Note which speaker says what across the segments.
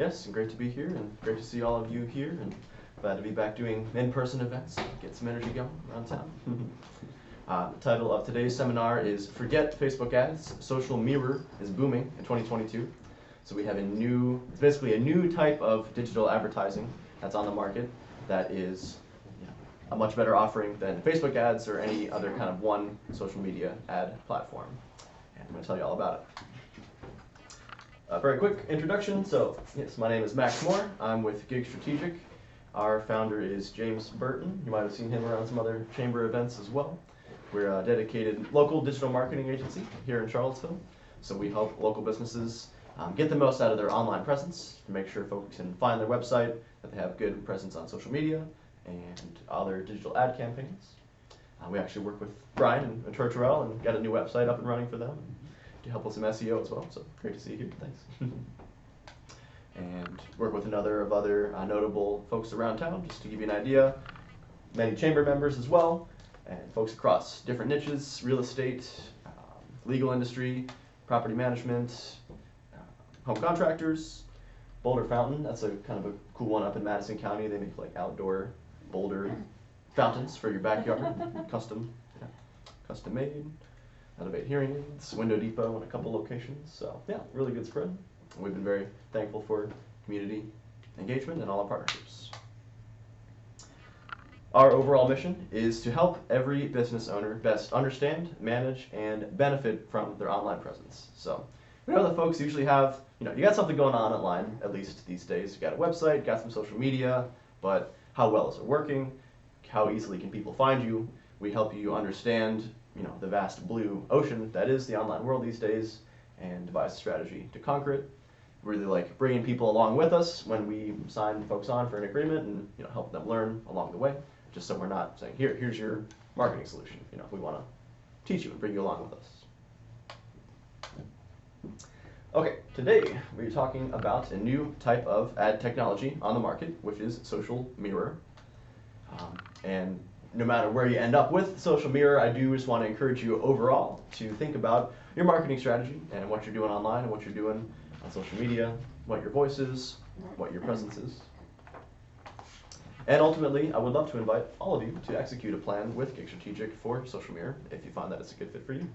Speaker 1: Yes, and great to be here, and great to see all of you here, and glad to be back doing in-person events, get some energy going around town. The title of today's seminar is Forget Facebook Ads, Social Mirror is Booming in 2022. So we have it's basically a new type of digital advertising that's on the market that is a much better offering than Facebook ads or any other kind of one social media ad platform. And I'm going to tell you all about it. A very quick introduction. So, yes, my name is Max Moore. I'm with Gig Strategic. Our founder is James Burton. You might have seen him around some other chamber events as well. We're a dedicated local digital marketing agency here in Charlottesville. So we help local businesses get the most out of their online presence to make sure folks can find their website, that they have good presence on social media and other digital ad campaigns. We actually work with Brian and Tortorell and got a new website up and running for them to help with some SEO as well, so great to see you here, thanks. And work with other notable folks around town, just to give you an idea. Many chamber members as well, and folks across different niches, real estate, legal industry, property management, home contractors, Boulder Fountain, that's a kind of a cool one up in Madison County. They make like outdoor boulder fountains for your backyard, custom made. Elevate Hearing Aids, Window Depot in a couple locations. So yeah, really good spread. We've been very thankful for community engagement and all our partnerships. Our overall mission is to help every business owner best understand, manage, and benefit from their online presence. So we know that folks usually have, you got something going on online, at least these days. You got a website, got some social media, but how well is it working? How easily can people find you? We help you understand the vast blue ocean that is the online world these days and devise a strategy to conquer it. Really like bringing people along with us when we sign folks on for an agreement and help them learn along the way, just so we're not saying, here's your marketing solution. We want to teach you and bring you along with us. Okay, today we're talking about a new type of ad technology on the market, which is social mirror. And no matter where you end up with social mirror, I do just want to encourage you overall to think about your marketing strategy and what you're doing online and what you're doing on social media, what your voice is, what your presence is. And ultimately, I would love to invite all of you to execute a plan with Gig Strategic for social mirror if you find that it's a good fit for you.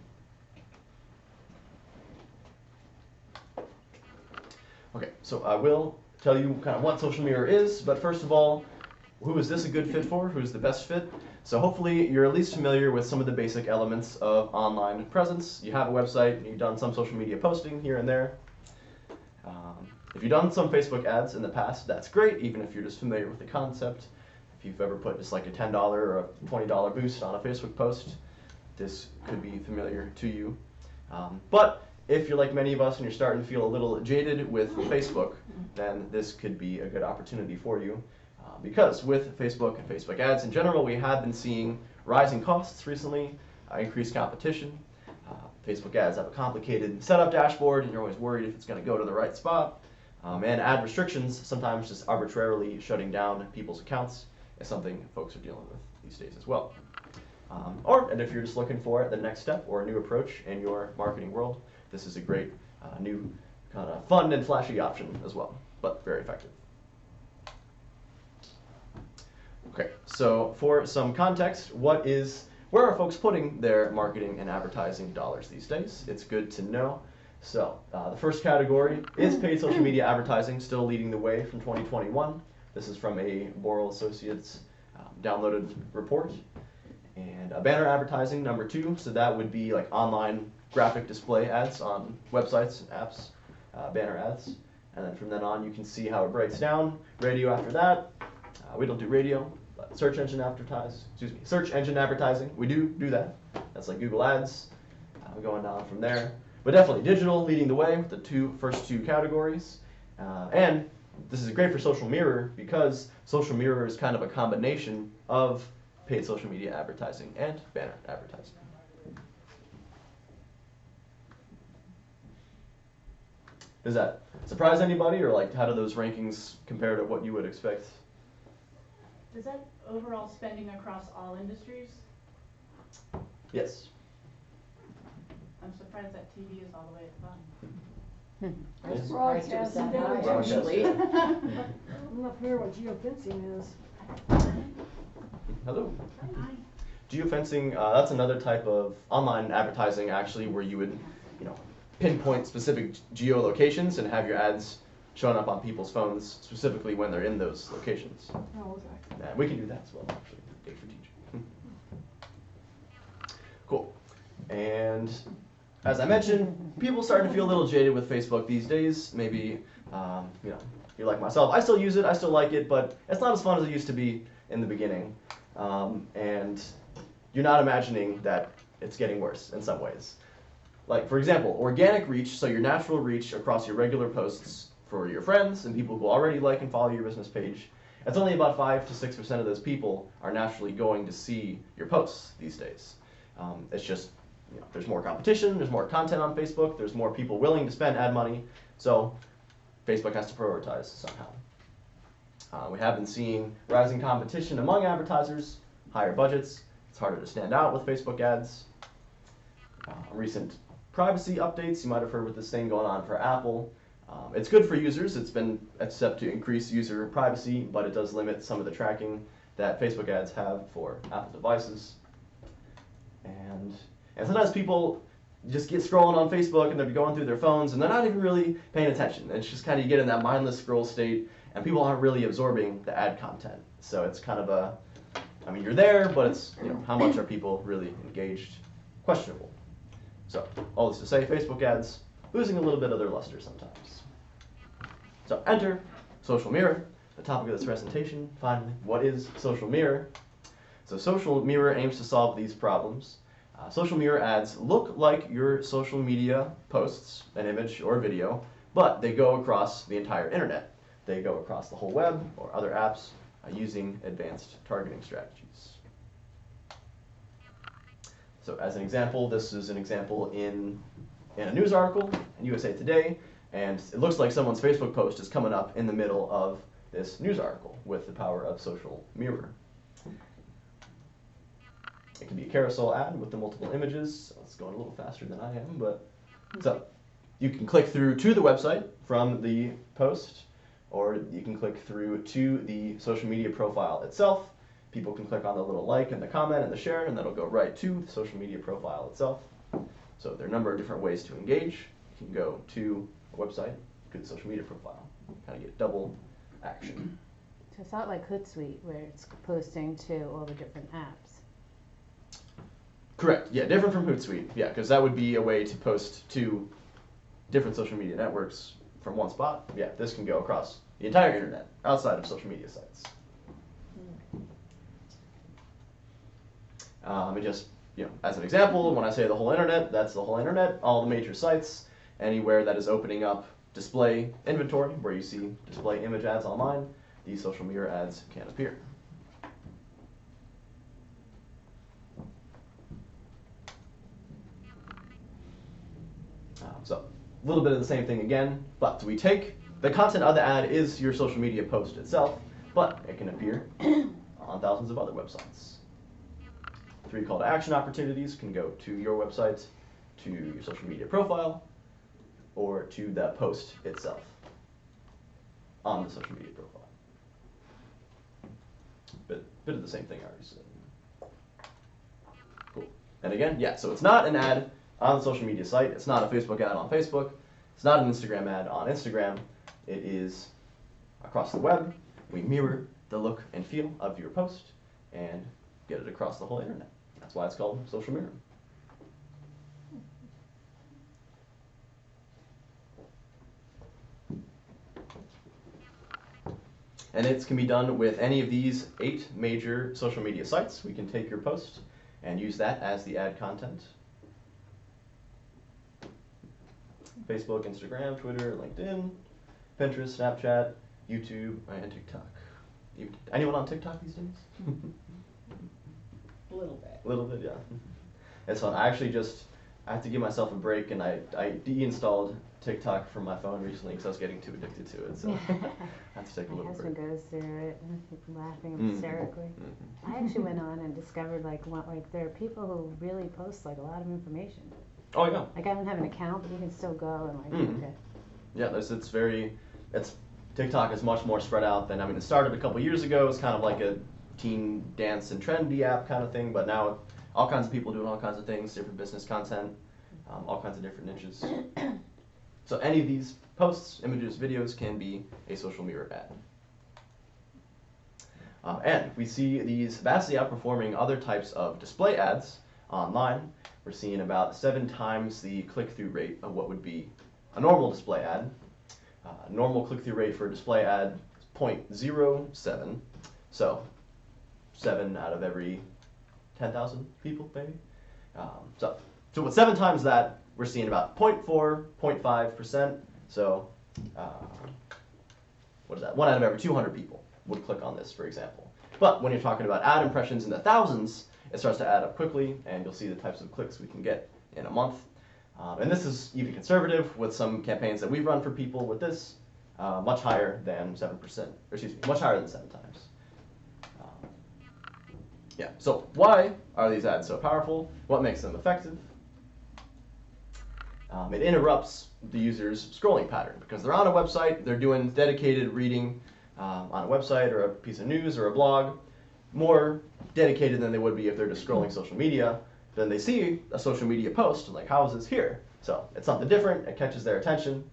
Speaker 1: Okay, so I will tell you kind of what social mirror is, but first of all, who is this a good fit for? Who's the best fit? So hopefully you're at least familiar with some of the basic elements of online presence. You have a website, you've done some social media posting here and there. If you've done some Facebook ads in the past, that's great, even if you're just familiar with the concept. If you've ever put just like a $10 or a $20 boost on a Facebook post, this could be familiar to you. But if you're like many of us and you're starting to feel a little jaded with Facebook, then this could be a good opportunity for you. Because with Facebook and Facebook ads in general, we have been seeing rising costs recently, increased competition. Facebook ads have a complicated setup dashboard, and you're always worried if it's going to go to the right spot. And ad restrictions, sometimes just arbitrarily shutting down people's accounts, is something folks are dealing with these days as well. And if you're just looking for the next step or a new approach in your marketing world, this is a great new kind of fun and flashy option as well, but very effective. Okay, so for some context, where are folks putting their marketing and advertising dollars these days? It's good to know. So the first category is paid social media advertising, still leading the way from 2021. This is from a Boral Associates downloaded report. And banner advertising, number 2, so that would be like online graphic display ads on websites and apps, banner ads. And then from then on, you can see how it breaks down. Radio after that. We don't do radio, but search engine advertising, we do that. That's like Google Ads, going down from there. But definitely digital leading the way with the first two categories. And this is great for social mirror because social mirror is kind of a combination of paid social media advertising and banner advertising. Does that surprise anybody, or like how do those rankings compare to what you would expect?
Speaker 2: Is that overall spending across all industries?
Speaker 1: Yes.
Speaker 2: I'm surprised that TV is all the way at the bottom.
Speaker 3: I was surprised it was that high,
Speaker 1: Broadcast,
Speaker 3: actually.
Speaker 1: yeah.
Speaker 4: I'm not familiar what geofencing is.
Speaker 1: Hello.
Speaker 2: Hi.
Speaker 1: Geofencing, that's another type of online advertising actually where you would, pinpoint specific geolocations and have your ads showing up on people's phones specifically when they're in those locations.
Speaker 4: Oh, okay.
Speaker 1: And we can do that as well, actually. Good for teaching. Cool. And as I mentioned, people starting to feel a little jaded with Facebook these days. Maybe, you're like myself. I still use it. I still like it, but it's not as fun as it used to be in the beginning. And you're not imagining that it's getting worse in some ways. Like, for example, organic reach, so your natural reach across your regular posts for your friends and people who already like and follow your business page. It's only about 5 to 6% of those people are naturally going to see your posts these days. It's just, there's more competition, there's more content on Facebook, there's more people willing to spend ad money, so Facebook has to prioritize somehow. We have been seeing rising competition among advertisers, higher budgets, it's harder to stand out with Facebook ads. Recent privacy updates, you might have heard with this thing going on for Apple. It's good for users, it's set to increase user privacy, but it does limit some of the tracking that Facebook ads have for Apple devices. And sometimes people just get scrolling on Facebook and they're going through their phones and they're not even really paying attention. It's just kind of, you get in that mindless scroll state and people aren't really absorbing the ad content. So it's kind of you're there, but it's, how much are people really engaged? Questionable. So, all this to say, Facebook ads losing a little bit of their luster sometimes. So, enter Social Mirror, the topic of this presentation. Finally, what is Social Mirror? So, Social Mirror aims to solve these problems. Social Mirror ads look like your social media posts, an image or video, but they go across the entire internet. They go across the whole web or other apps using advanced targeting strategies. So as an example, this is an example in a news article in USA Today, and it looks like someone's Facebook post is coming up in the middle of this news article with the power of Social Mirror. It can be a carousel ad with the multiple images. So it's going a little faster than I am, but so you can click through to the website from the post, or you can click through to the social media profile itself. People can click on the little like and the comment and the share, and that'll go right to the social media profile itself. So there are a number of different ways to engage. You can go to a website, to the social media profile, kind of get double action.
Speaker 5: So it's not like Hootsuite where it's posting to all the different apps.
Speaker 1: Correct. Yeah, different from Hootsuite. Yeah, because that would be a way to post to different social media networks from one spot. Yeah, this can go across the entire internet outside of social media sites. Just, as an example, when I say the whole internet, that's the whole internet, all the major sites, anywhere that is opening up display inventory, where you see display image ads online, these social mirror ads can appear. So, a little bit of the same thing again, but we take the content of the ad is your social media post itself, but it can appear on thousands of other websites. 3 call to action opportunities can go to your website, to your social media profile, or to that post itself on the social media profile. Bit of the same thing I already said. Cool. And again, yeah, so it's not an ad on the social media site. It's not a Facebook ad on Facebook. It's not an Instagram ad on Instagram. It is across the web. We mirror the look and feel of your post and get it across the whole internet. That's why it's called Social Mirror. And it can be done with any of these 8 major social media sites. We can take your post and use that as the ad content. Facebook, Instagram, Twitter, LinkedIn, Pinterest, Snapchat, YouTube, and TikTok. Anyone on TikTok these days?
Speaker 3: A little bit.
Speaker 1: A little bit, yeah. It's fun. I have to give myself a break, and I deinstalled TikTok from my phone recently because I was getting too addicted to it, so I have to take a
Speaker 5: My
Speaker 1: little break.
Speaker 5: husband goes through it and he's laughing hysterically. I actually went on and discovered there are people who really post a lot of information.
Speaker 1: Oh, yeah.
Speaker 5: I don't have an account, but you can still go and okay.
Speaker 1: Yeah, TikTok is much more spread out than, it started a couple years ago. It's kind of like a teen dance and trendy app kind of thing, but now all kinds of people doing all kinds of things, different business content, all kinds of different niches. So any of these posts, images, videos can be a social mirror ad. And we see these vastly outperforming other types of display ads online. We're seeing about 7 times the click-through rate of what would be a normal display ad. Normal click-through rate for a display ad is 0.07. So 7 out of every 10,000 people, maybe. So with 7 times that, we're seeing about 0.4, 0.5%. So what is that? 1 out of every 200 people would click on this, for example. But when you're talking about ad impressions in the thousands, it starts to add up quickly, and you'll see the types of clicks we can get in a month. And this is even conservative with some campaigns that we've run for people with this, much higher than 7%, much higher than 7 times. Yeah, so why are these ads so powerful? What makes them effective? It interrupts the user's scrolling pattern because they're on a website, they're doing dedicated reading on a website or a piece of news or a blog, more dedicated than they would be if they're just scrolling social media. Then they see a social media post, like, how is this here? So it's something different, it catches their attention.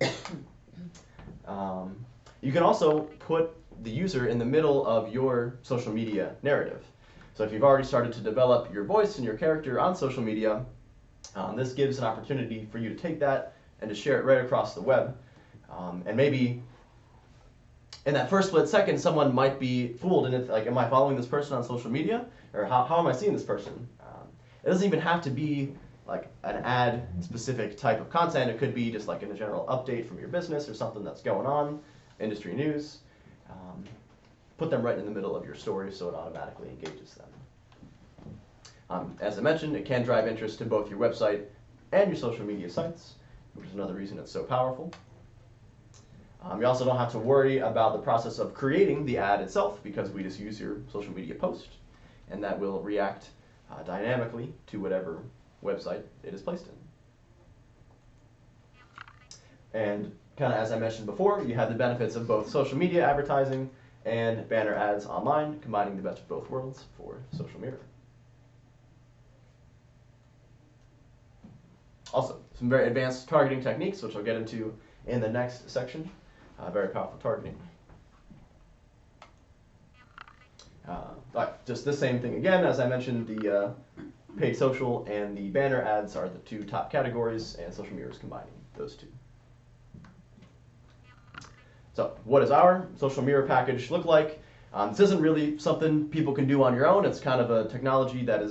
Speaker 1: You can also put the user in the middle of your social media narrative. So if you've already started to develop your voice and your character on social media, this gives an opportunity for you to take that and to share it right across the web. And maybe in that first split second, someone might be fooled, and it's like, am I following this person on social media? Or how am I seeing this person? It doesn't even have to be like an ad-specific type of content. It could be just like a general update from your business or something that's going on, industry news. Put them right in the middle of your story so it automatically engages them. As I mentioned, it can drive interest to both your website and your social media sites, which is another reason it's so powerful. You also don't have to worry about the process of creating the ad itself because we just use your social media post, and that will react dynamically to whatever website it is placed in. And kind of as I mentioned before, you have the benefits of both social media advertising and banner ads online, combining the best of both worlds for social mirror. Also, some very advanced targeting techniques, which I'll get into in the next section. Very powerful targeting. Just the same thing again. As I mentioned, the paid social and the banner ads are the 2 top categories, and social mirror is combining those 2. So what does our social mirror package look like? This isn't really something people can do on your own. It's kind of a technology that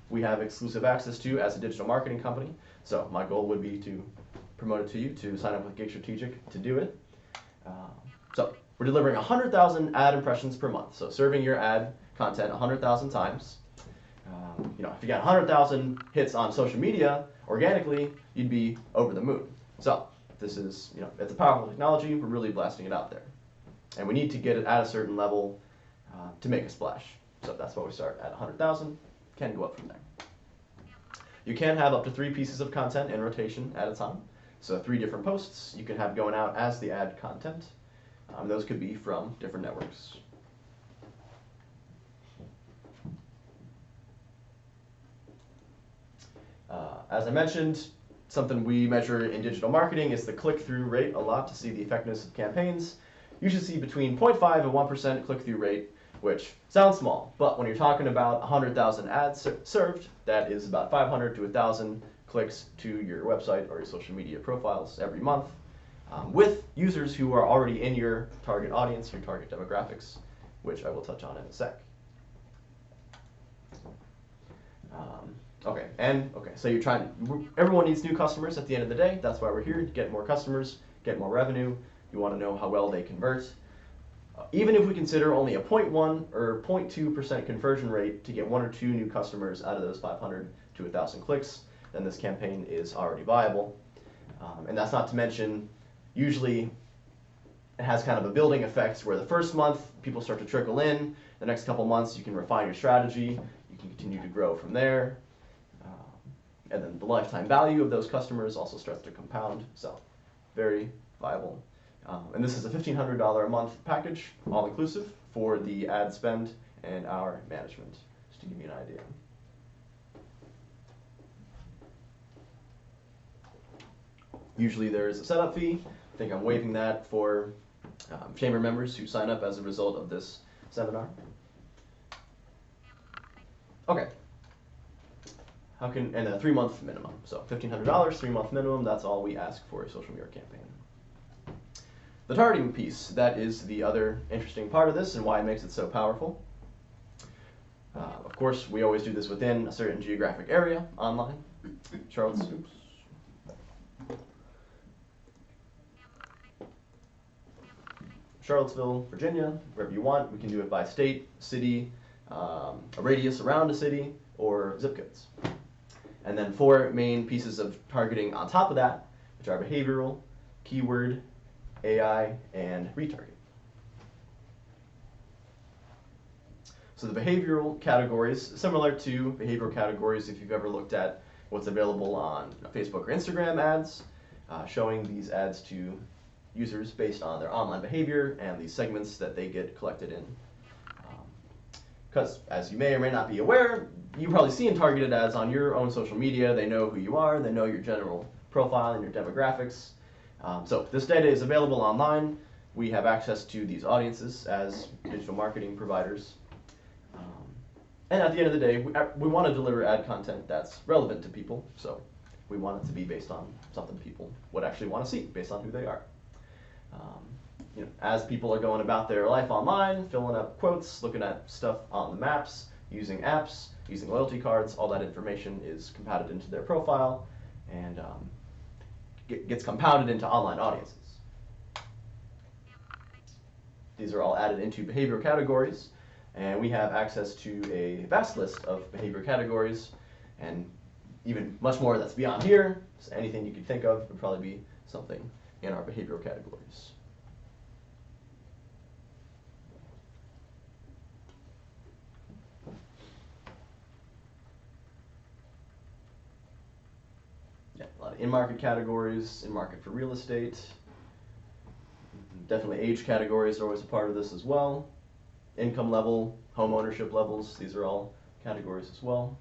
Speaker 1: we have exclusive access to as a digital marketing company. So my goal would be to promote it to you, to sign up with Gig Strategic to do it. So we're delivering 100,000 ad impressions per month. So serving your ad content 100,000 times. If you got 100,000 hits on social media organically, you'd be over the moon. So this is, it's a powerful technology. We're really blasting it out there. And we need to get it at a certain level to make a splash. So that's why we start at 100,000, can go up from there. You can have up to 3 pieces of content in rotation at a time. So 3 different posts you can have going out as the ad content. Those could be from different networks. As I mentioned, something we measure in digital marketing is the click-through rate a lot to see the effectiveness of campaigns. You should see between 0.5 and 1% click-through rate, which sounds small, but when you're talking about 100,000 ads served, that is about 500 to 1,000 clicks to your website or your social media profiles every month, with users who are already in your target audience, your target demographics, which I will touch on in a sec. So everyone needs new customers at the end of the day. That's why we're here, to get more customers, get more revenue. You want to know how well they convert. Even if we consider only a 0.1 or 0.2% conversion rate to get 1 or 2 new customers out of those 500 to 1,000 clicks, then this campaign is already viable. And that's not to mention, usually it has kind of a building effect where the first month people start to trickle in. The next couple months you can refine your strategy. You can continue to grow from there. And then the lifetime value of those customers also starts to compound. So very viable. And this is a $1,500 a month package, all inclusive, for the ad spend and our management, just to give you an idea. Usually there's a setup fee. I think I'm waiving that for chamber members who sign up as a result of this seminar. Okay. And a 3-month minimum. So $1,500, 3-month minimum, that's all we ask for a social media campaign. The targeting piece, that is the other interesting part of this and why it makes it so powerful. Of course, we always do this within a certain geographic area online. Charlottesville, Virginia, wherever you want. We can do it by state, city, a radius around a city, or zip codes. And then 4 main pieces of targeting on top of that, which are behavioral, keyword, AI, and retargeting. So the behavioral categories, similar to behavioral categories if you've ever looked at what's available on Facebook or Instagram ads, showing these ads to users based on their online behavior and the segments that they get collected in. Because as you may or may not be aware, you've probably seen targeted ads on your own social media. They know who you are, they know your general profile and your demographics. So this data is available online. We have access to these audiences as digital marketing providers. And at the end of the day, we want to deliver ad content that's relevant to people. So we want it to be based on something people would actually want to see based on who they are. As people are going about their life online, filling up quotes, looking at stuff on the maps, using apps, using loyalty cards, all that information is compounded into their profile and gets compounded into online audiences. These are all added into behavioral categories, and we have access to a vast list of behavior categories, and even much more that's beyond here. So anything you could think of would probably be something in our behavioral categories. Yeah, a lot of in-market categories, in-market for real estate. Definitely age categories are always a part of this as well. Income level, home ownership levels, these are all categories as well.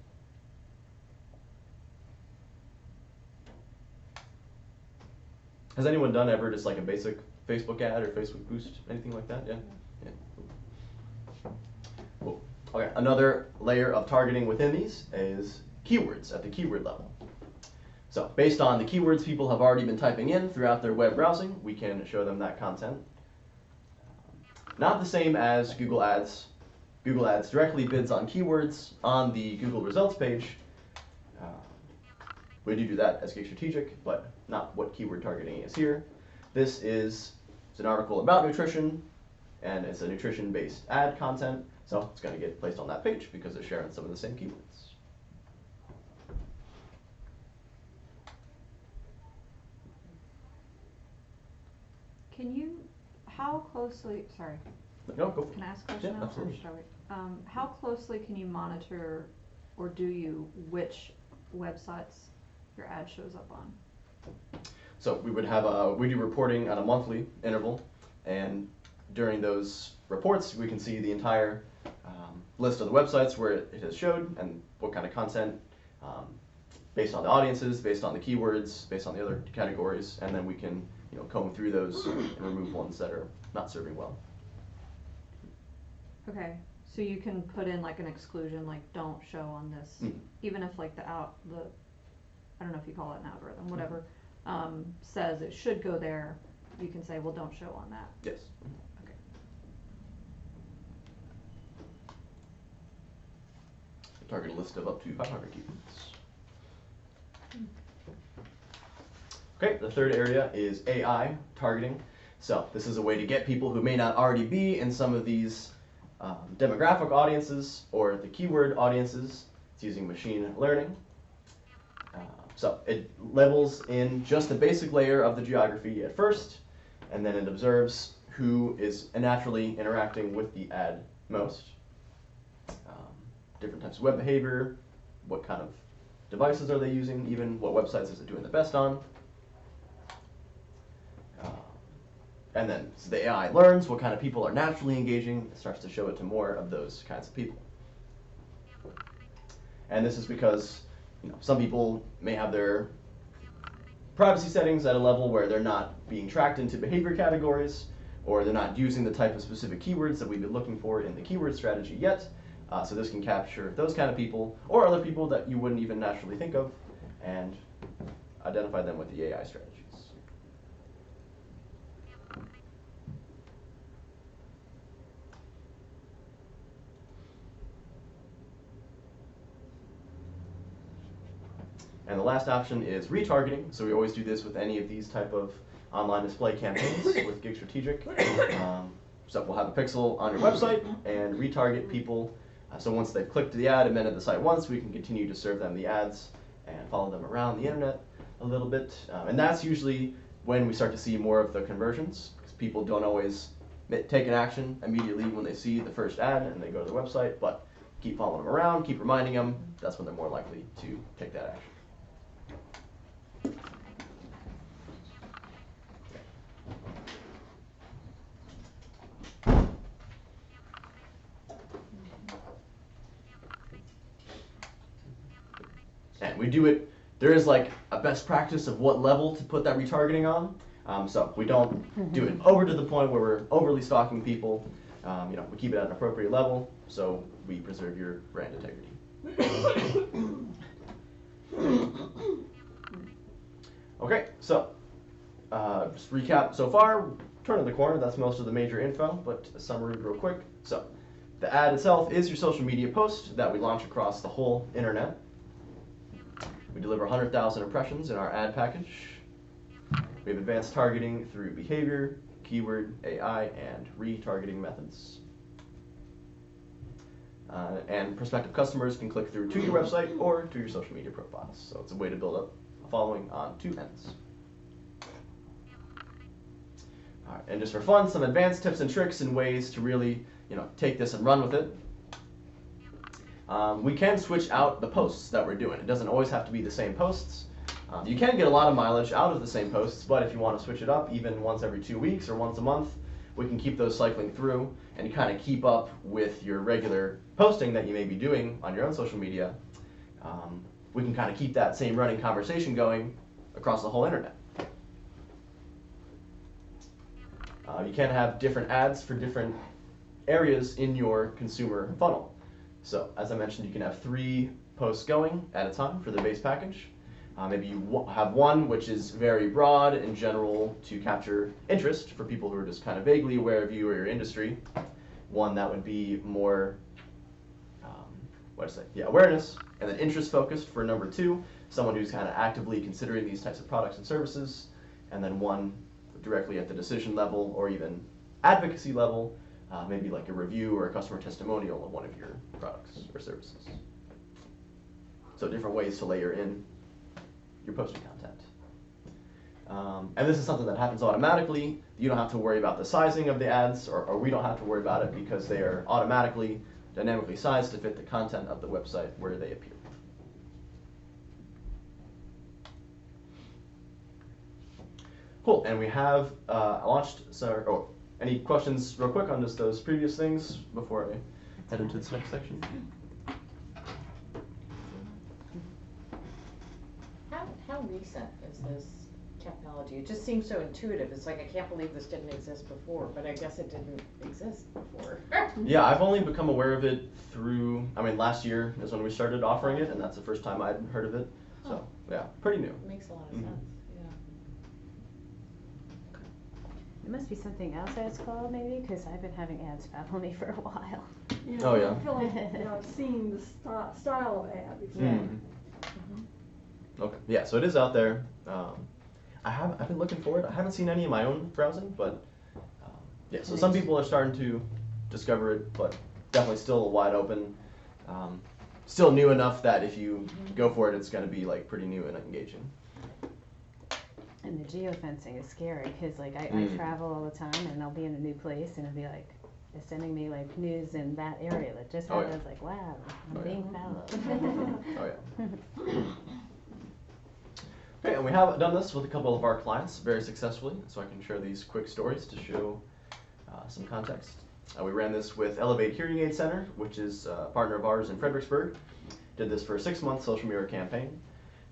Speaker 1: Has anyone done ever just like a basic Facebook ad or Facebook boost, anything like that? Yeah? Yeah. Cool. Okay, another layer of targeting within these is keywords at the keyword level. So based on the keywords people have already been typing in throughout their web browsing, we can show them that content. Not the same as Google Ads. Google Ads directly bids on keywords on the Google results page. We do that as Gig Strategic, but not what keyword targeting is here. This is an article about nutrition, and it's a nutrition-based ad content, so it's going to get placed on that page because it's sharing some of the same keywords.
Speaker 6: How closely, sorry,
Speaker 1: No, go for it.
Speaker 6: can I ask a question
Speaker 1: Yeah,
Speaker 6: now?
Speaker 1: absolutely.
Speaker 6: Or should I wait? How closely can you monitor, or do you, which websites your ad shows up on?
Speaker 1: So we would have we do reporting on a monthly interval, and during those reports we can see the entire list of the websites where it has showed and what kind of content, based on the audiences, based on the keywords, based on the other categories, and then we can comb through those and remove ones that are not serving well.
Speaker 6: Okay, so you can put in like an exclusion, like don't show on this, even if like I don't know if you call it an algorithm, whatever, says it should go there, you can say, well, don't show on that.
Speaker 1: Yes.
Speaker 6: Okay.
Speaker 1: Target a list of up to 500 keywords. Okay, the third area is AI targeting. So this is a way to get people who may not already be in some of these demographic audiences or the keyword audiences. It's using machine learning. So it levels in just the basic layer of the geography at first, and then it observes who is naturally interacting with the ad most. Different types of web behavior, what kind of devices are they using, even what websites is it doing the best on. And then so the AI learns what kind of people are naturally engaging, it starts to show it to more of those kinds of people. And this is because some people may have their privacy settings at a level where they're not being tracked into behavior categories, or they're not using the type of specific keywords that we've been looking for in the keyword strategy yet. So this can capture those kind of people, or other people that you wouldn't even naturally think of, and identify them with the AI strategies. And the last option is retargeting. So we always do this with any of these type of online display campaigns with Gig Strategic. So we'll have a pixel on your website and retarget people. So once they've clicked the ad and been at the site once, we can continue to serve them the ads and follow them around the internet a little bit. And that's usually when we start to see more of the conversions, because people don't always take an action immediately when they see the first ad and they go to the website, but keep following them around, keep reminding them, that's when they're more likely to take that action. And we do it, there is like a best practice of what level to put that retargeting on. So we don't do it over to the point where we're overly stalking people. We keep it at an appropriate level, so we preserve your brand integrity. Okay, so just recap so far. Turning the corner, that's most of the major info, but a summary real quick. So the ad itself is your social media post that we launch across the whole internet. We deliver 100,000 impressions in our ad package. We have advanced targeting through behavior, keyword, AI, and retargeting methods. And prospective customers can click through to your website or to your social media profiles. So it's a way to build up a following on two ends. All right, and just for fun, some advanced tips and tricks and ways to really take this and run with it. We can switch out the posts that we're doing. It doesn't always have to be the same posts. You can get a lot of mileage out of the same posts, but if you want to switch it up even once every 2 weeks or once a month, we can keep those cycling through and kind of keep up with your regular posting that you may be doing on your own social media. We can kind of keep that same running conversation going across the whole internet. You can have different ads for different areas in your consumer funnel. So, as I mentioned, you can have 3 posts going at a time for the base package. Maybe you have one which is very broad and general to capture interest for people who are just kind of vaguely aware of you or your industry. One that would be more, awareness, and then interest focused for number 2, someone who's kind of actively considering these types of products and services, and then one directly at the decision level or even advocacy level, maybe like a review or a customer testimonial of one of your products or services. So different ways to layer in your posting content. And this is something that happens automatically. You don't have to worry about the sizing of the ads, or we don't have to worry about it because they are automatically, dynamically sized to fit the content of the website where they appear. Cool, and we have launched, any questions real quick on just those previous things before I head into this next section?
Speaker 3: How recent is this technology? It just seems so intuitive. It's like, I can't believe this didn't exist before, but I guess it didn't exist before.
Speaker 1: Yeah, I've only become aware of it through, last year is when we started offering it, and that's the first time I'd heard of it. So, yeah, pretty new.
Speaker 3: It makes a lot of sense, yeah.
Speaker 5: It must be something else that it's called, maybe, because I've been having ads follow me for a while.
Speaker 4: Yeah,
Speaker 1: Oh, yeah.
Speaker 4: I feel like I've seen the style of ad before.
Speaker 5: Mm-hmm.
Speaker 1: Okay, yeah, so it is out there. I've been looking for it. I haven't seen any in my own browsing, but yeah, so some people are starting to discover it, but definitely still wide open. Still new enough that if you go for it, it's going to be like pretty new and engaging.
Speaker 5: And the geofencing is scary because I travel all the time and I'll be in a new place and it'll be like they're sending me like news in that area that just happened. Like, wow, I'm being followed.
Speaker 1: Oh yeah. Okay, and we have done this with a couple of our clients very successfully, so I can share these quick stories to show some context. We ran this with Elevate Hearing Aid Center, which is a partner of ours in Fredericksburg. Did this for a 6-month social media campaign.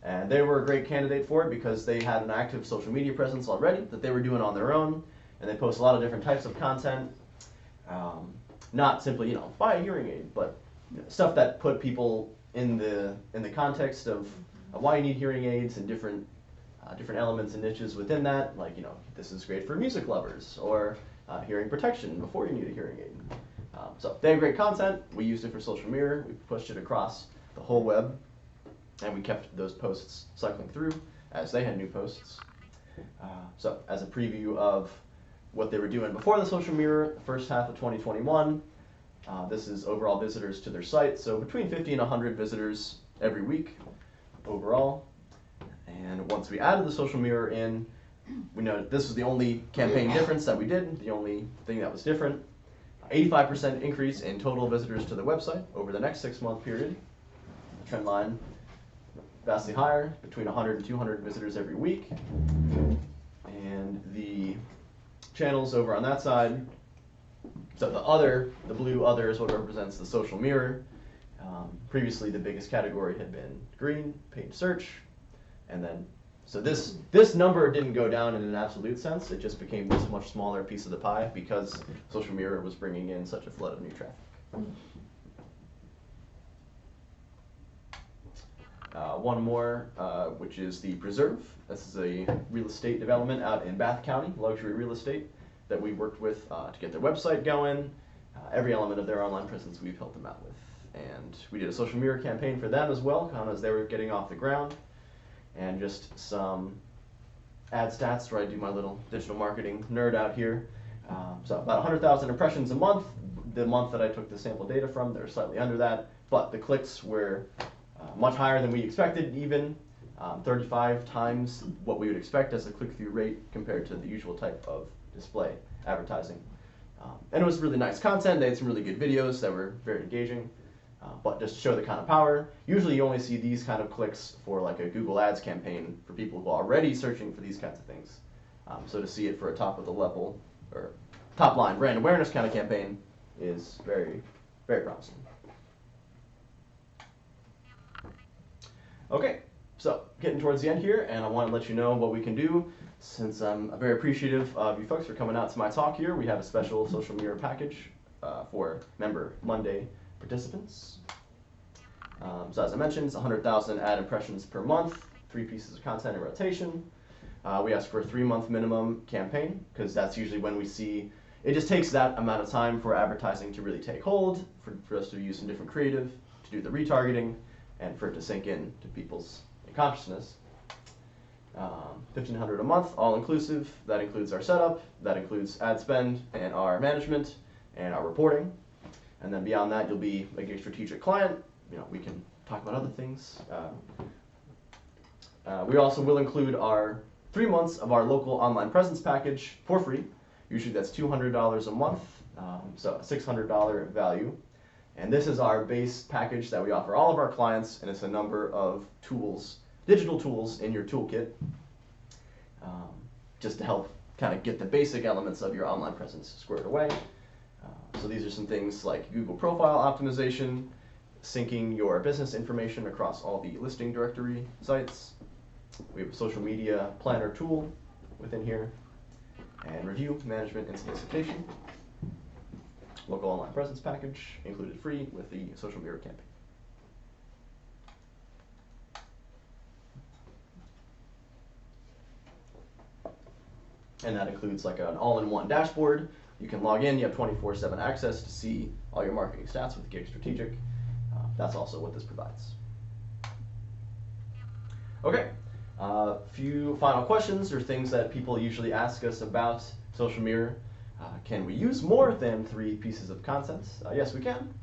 Speaker 1: And they were a great candidate for it because they had an active social media presence already that they were doing on their own. And they post a lot of different types of content. Not simply, buy a hearing aid, but stuff that put people in the context of why you need hearing aids and different elements and niches within that. Like, this is great for music lovers, or hearing protection before you need a hearing aid. So they have great content. We used it for social media. We pushed it across the whole web, and we kept those posts cycling through as they had new posts. So as a preview of what they were doing before the social mirror, the first half of 2021, this is overall visitors to their site. So between 50 and 100 visitors every week overall. And once we added the social mirror in, we noted this was the only campaign difference that we did, the only thing that was different. 85% increase in total visitors to the website over the next 6-month period. The trend line vastly higher, between 100 and 200 visitors every week. And the channels over on that side, so the blue other is what represents the social mirror. Previously the biggest category had been green, paid search, and then, so this number didn't go down in an absolute sense, it just became this much smaller piece of the pie because social mirror was bringing in such a flood of new traffic. One more, which is the Preserve. This is a real estate development out in Bath County, luxury real estate, that we worked with to get their website going. Every element of their online presence we've helped them out with. And we did a social media campaign for them as well, kind of as they were getting off the ground. And just some ad stats where I do my little digital marketing nerd out here. So about 100,000 impressions a month. The month that I took the sample data from, they're slightly under that. But the clicks were much higher than we expected, even 35 times what we would expect as a click-through rate compared to the usual type of display advertising. And it was really nice content. They had some really good videos that were very engaging. But just to show the kind of power, usually you only see these kind of clicks for like a Google Ads campaign for people who are already searching for these kinds of things. So to see it for a top of the level or top line brand awareness kind of campaign is very, very promising. Okay, so getting towards the end here, and I want to let you know what we can do. Since I'm very appreciative of you folks for coming out to my talk here, we have a special social media package for member Monday participants. So as I mentioned, it's 100,000 ad impressions per month, 3 pieces of content in rotation. We ask for a 3-month minimum campaign, because that's usually when we see, it just takes that amount of time for advertising to really take hold, for us to use some different creative, to do the retargeting, and for it to sink in to people's consciousness. $1,500 a month, all inclusive. That includes our setup, that includes ad spend, and our management, and our reporting. And then beyond that, you'll be like a strategic client. We can talk about other things. We also will include our 3 months of our local online presence package for free. Usually that's $200 a month, so a $600 value. And this is our base package that we offer all of our clients, and it's a number of tools, digital tools in your toolkit, just to help kind of get the basic elements of your online presence squared away. So these are some things like Google profile optimization, syncing your business information across all the listing directory sites. We have a social media planner tool within here, and review, management, and solicitation. Local online presence package included free with the social media campaign. And that includes like an all-in-one dashboard. You can log in, you have 24/7 access to see all your marketing stats with Gig Strategic. That's also what this provides. Okay, a few final questions or things that people usually ask us about social media. Can we use more than 3 pieces of content? Yes, we can.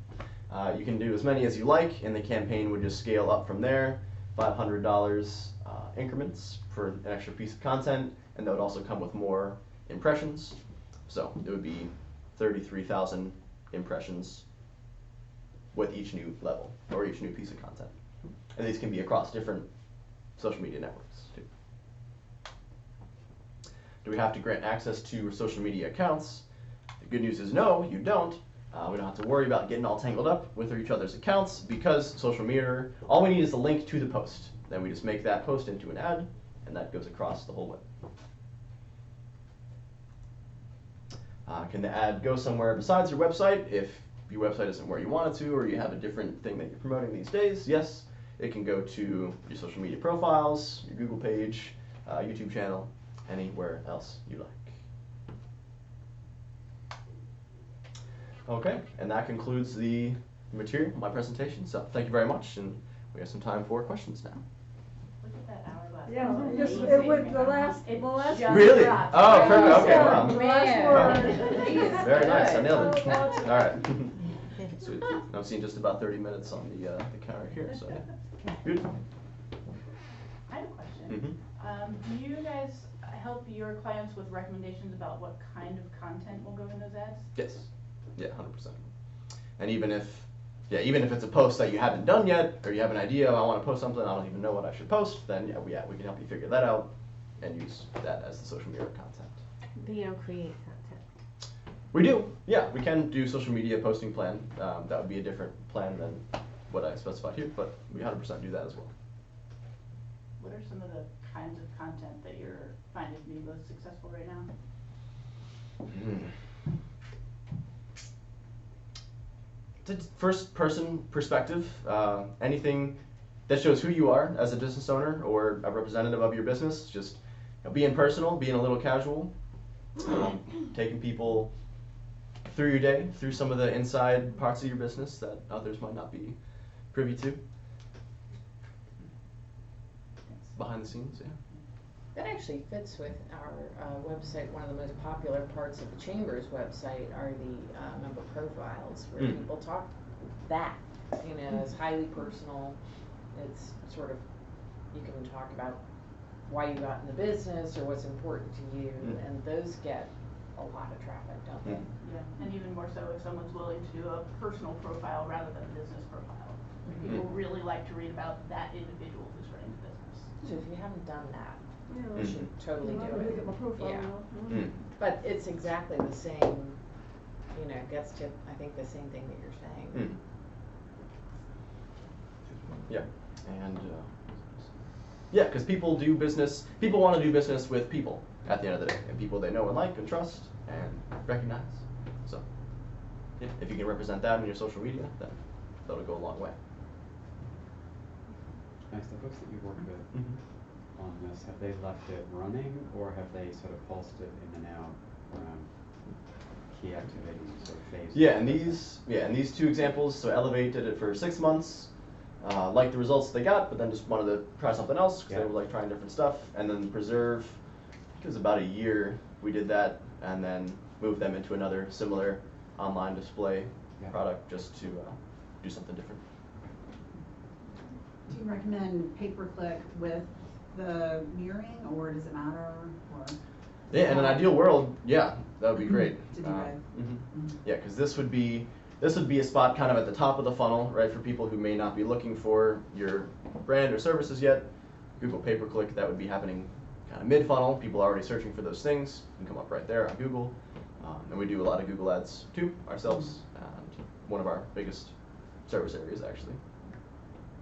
Speaker 1: You can do as many as you like, and the campaign would just scale up from there. $500 increments for an extra piece of content, and that would also come with more impressions. So it would be 33,000 impressions with each new level, or each new piece of content. And these can be across different social media networks too. Do we have to grant access to your social media accounts? The good news is no, you don't. We don't have to worry about getting all tangled up with each other's accounts because social media, all we need is a link to the post. Then we just make that post into an ad, and that goes across the whole web. Can the ad go somewhere besides your website? If your website isn't where you want it to, or you have a different thing that you're promoting these days, yes, it can go to your social media profiles, your Google page, YouTube channel, anywhere else you like. Okay, and that concludes the material of my presentation. So thank you very much, and we have some time for questions now.
Speaker 2: Look at that hourglass.
Speaker 4: Yeah,
Speaker 2: That's
Speaker 4: just,
Speaker 2: amazing.
Speaker 4: it would, the last
Speaker 2: It
Speaker 4: just
Speaker 1: Really?
Speaker 2: dropped.
Speaker 1: Oh, perfect. Okay,
Speaker 4: Yeah,
Speaker 1: wow.
Speaker 4: the last
Speaker 3: Man.
Speaker 4: word.
Speaker 3: He is
Speaker 1: Very nice. I
Speaker 3: good.
Speaker 1: nailed it.
Speaker 4: Oh,
Speaker 1: All right. Sweet. I've seen just about 30 minutes on the counter here, so yeah. Beautiful.
Speaker 2: I have a question.
Speaker 1: Mm-hmm.
Speaker 2: Do you guys help your clients with recommendations about what kind of content will go in those ads?
Speaker 1: Yes. Yeah, 100%. And even if it's a post that you haven't done yet, or you have an idea, I want to post something, I don't even know what I should post, then yeah, we can help you figure that out and use that as the social media content.
Speaker 5: But you don't create content.
Speaker 1: We do, yeah, we can do social media posting plan. That would be a different plan than what I specified here, but we 100% do that as well.
Speaker 2: What are some of the kinds of content that you're finding to be most successful right now?
Speaker 1: It's a first person perspective, anything that shows who you are as a business owner or a representative of your business, just being personal, being a little casual, taking people through your day, through some of the inside parts of your business that others might not be privy to. Behind the scenes, yeah.
Speaker 3: That actually fits with our website. One of the most popular parts of the Chamber's website are the member profiles, where people talk that, it's highly personal. It's sort of, you can talk about why you got in the business or what's important to you, and those get a lot of traffic, don't they?
Speaker 2: Yeah, and even more so if someone's willing to do a personal profile rather than a business profile. People really like to read about that individual who's running the business.
Speaker 3: So if you haven't done that,
Speaker 4: Yeah.
Speaker 3: you should totally
Speaker 4: You
Speaker 3: do
Speaker 4: wanna look
Speaker 3: it.
Speaker 4: at my profile
Speaker 3: Yeah.
Speaker 4: now.
Speaker 3: But it's exactly the same, gets to, I think, the same thing that you're saying.
Speaker 1: Yeah, and yeah, because people want to do business with people at the end of the day, and people they know and like and trust and recognize. So, yeah, if you can represent that in your social media, then that'll go a long way.
Speaker 7: Nice. The folks that you work with on this, have they left it running, or have they sort of pulsed it in and out around key activities or phases?
Speaker 1: Yeah, and these two examples. So Elevate did it for 6 months, liked the results they got, but then just wanted to try something else because they were like trying different stuff. And then Preserve, I think it was about a year we did that, and then moved them into another similar online display product just to do something different.
Speaker 8: Do you recommend pay-per-click with the mirroring, or does it matter? Or
Speaker 1: Yeah, in an ideal world, yeah, that would be great.
Speaker 8: To do both.
Speaker 1: Yeah, because this would be a spot kind of at the top of the funnel, right, for people who may not be looking for your brand or services yet. Google pay-per-click, that would be happening kind of mid-funnel. People are already searching for those things. You can come up right there on Google. And we do a lot of Google ads too ourselves, and one of our biggest service areas actually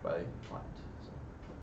Speaker 1: by client.